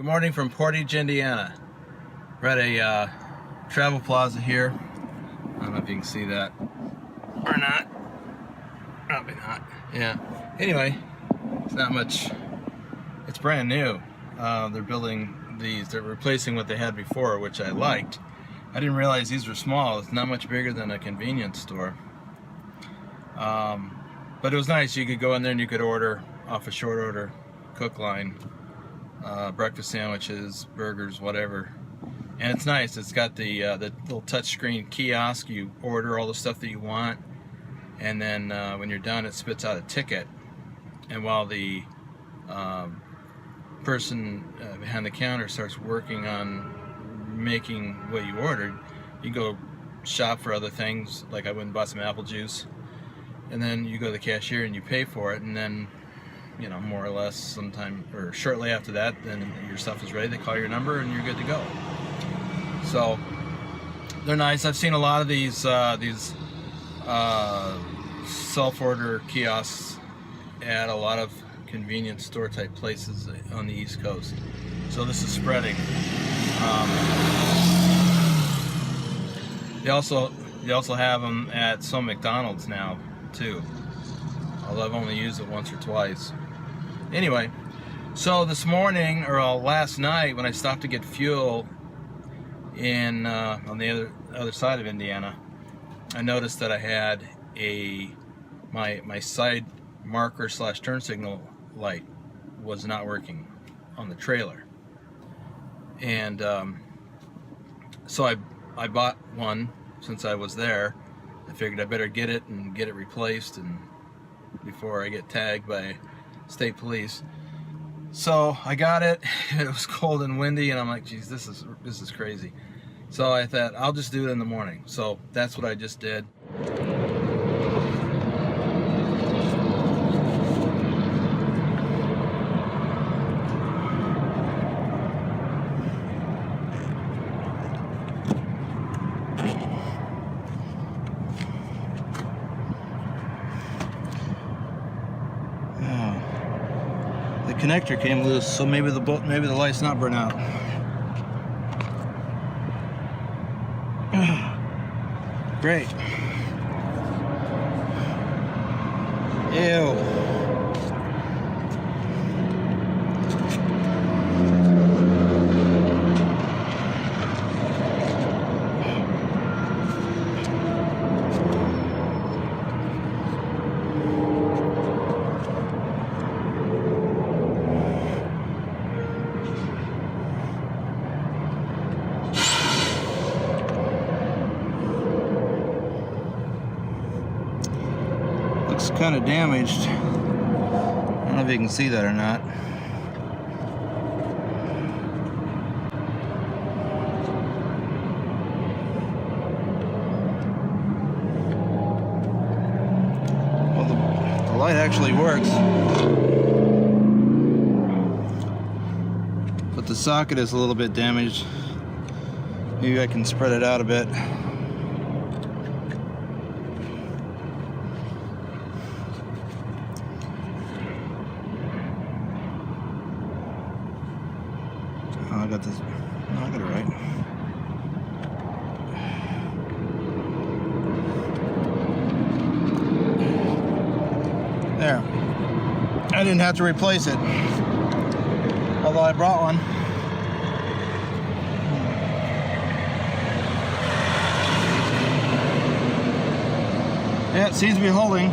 Good morning from Portage, Indiana. We're at a travel plaza here. I don't know if you can see that or not. Probably not. Yeah. Anyway, it's not much. It's brand new. They're building these. They're replacing what they had before, which I liked. I didn't realize these were small. It's not much bigger than a convenience store. But it was nice. You could go in there and you could order off a short order cook line. Breakfast sandwiches, burgers, whatever, and it's nice. It's got the little touchscreen kiosk. You order all the stuff that you want, and then when you're done, it spits out a ticket. And while the person behind the counter starts working on making what you ordered, you go shop for other things. Like I went and bought some apple juice, and then you go to the cashier and you pay for it, and then, you know, more or less sometime or shortly after that, then your stuff is ready. They call your number and you're good to go. So they're nice. I've seen a lot of these self-order kiosks at a lot of convenience store type places on the East Coast. So this is spreading. They also have them at some McDonald's now too, although I've only used it once or twice. Anyway, so this morning, or last night, when I stopped to get fuel in on the other side of Indiana, I noticed that I had my side marker / turn signal light was not working on the trailer, and so I bought one since I was there. I figured I better get it and get it replaced, and before I get tagged by state police. So I got it. It was cold and windy, and I'm like, geez, this is crazy. So I thought I'll just do it in the morning. So that's what I just did. The connector came loose, so maybe the light's not burnt out. Great. Ew. Kind of damaged. I don't know if you can see that or not. Well, the light actually works, but the socket is a little bit damaged. Maybe I can spread it out a bit. I got this. No, I got it right. There. I didn't have to replace it, although I brought one. Yeah, it seems to be holding.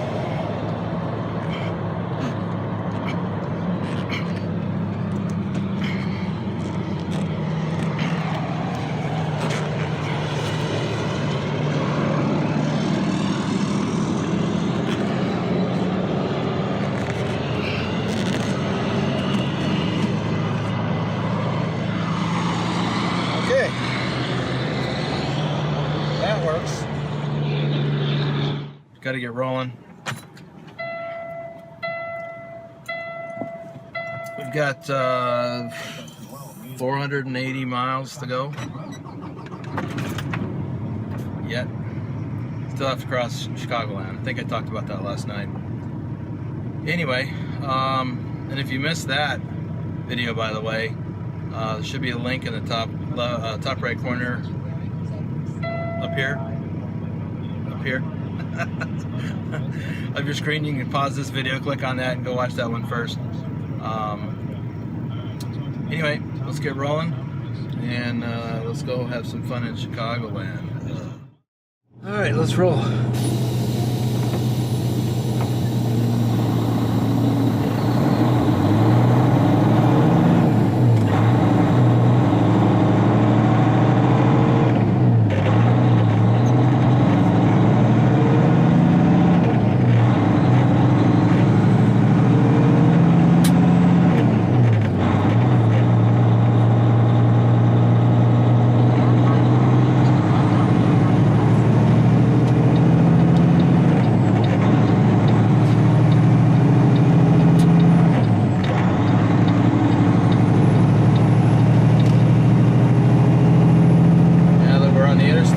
That works. Got to get rolling. We've got 480 miles to go. Yet. Still have to cross Chicagoland. I think I talked about that last night. Anyway, and if you missed that video, by the way, There should be a link in the top right corner up here of your screen. You can pause this video, click on that, and go watch that one first. Anyway, let's get rolling, and let's go have some fun in Chicagoland. All right, let's roll.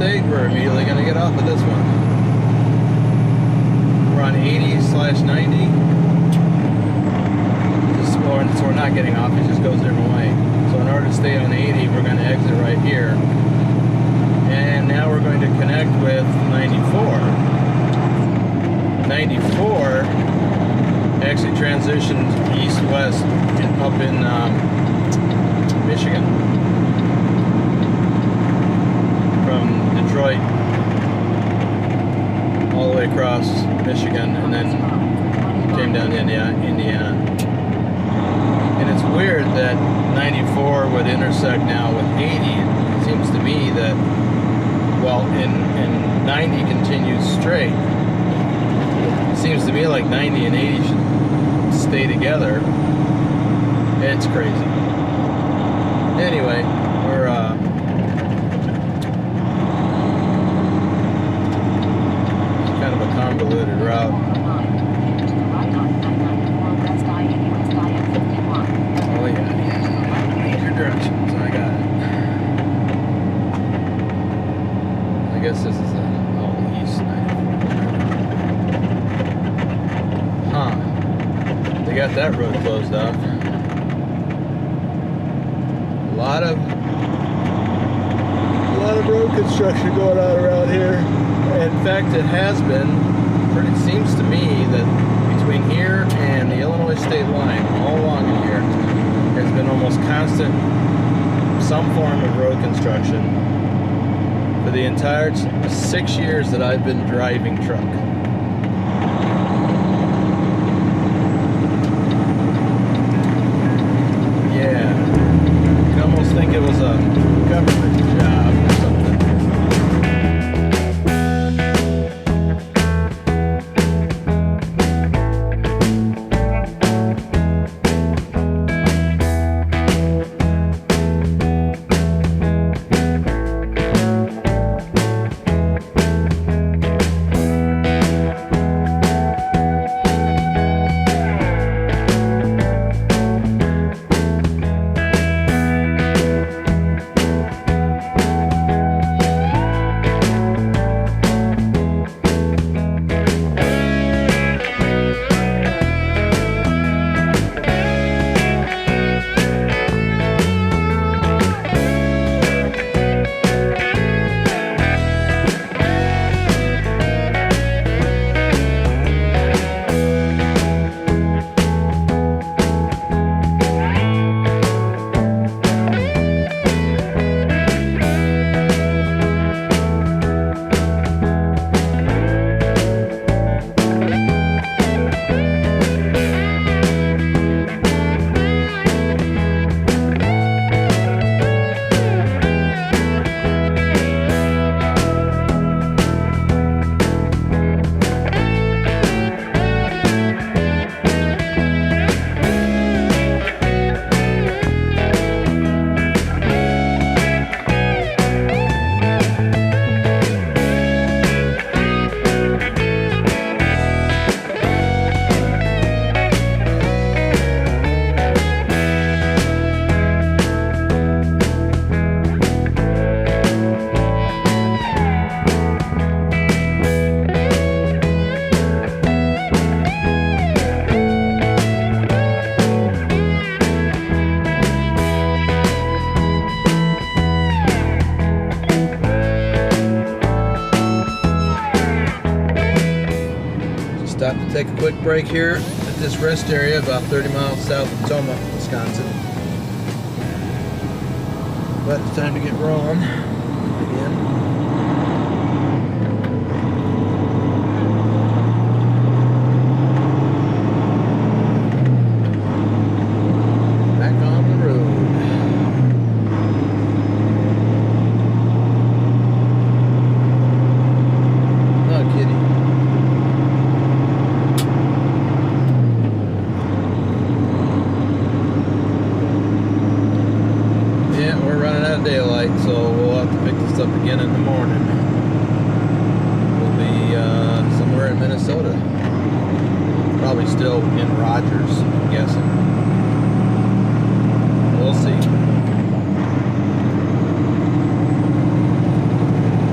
We're immediately going to get off of this one. We're on 80/90. So we're not getting off, it just goes a different way. So in order to stay on 80, we're going to exit right here. And now we're going to connect with 94. 94 actually transitions east-west up in Michigan. From Detroit all the way across Michigan, and then came down to Indiana. And it's weird that 94 would intersect now with 80. It seems to me that, well, and 90 continues straight. It seems to me like 90 and 80 should stay together. It's crazy. Anyway, we're kind of a convoluted route. Oh yeah, your directions, I got it. I guess this is all east. Huh. They got that road closed off. A lot of road construction going on around here. In fact, it has been, it seems to me that between here and the Illinois state line, all along in here, has been almost constant some form of road construction for the entire 6 years that I've been driving truck. Yeah, you can almost think it was a government job or something. Take a quick break here at this rest area about 30 miles south of Toma, Wisconsin. But it's time to get rolling again. Daylight, so we'll have to pick this up again in the morning. We'll be somewhere in Minnesota, probably still in Rogers, I'm guessing. We'll see.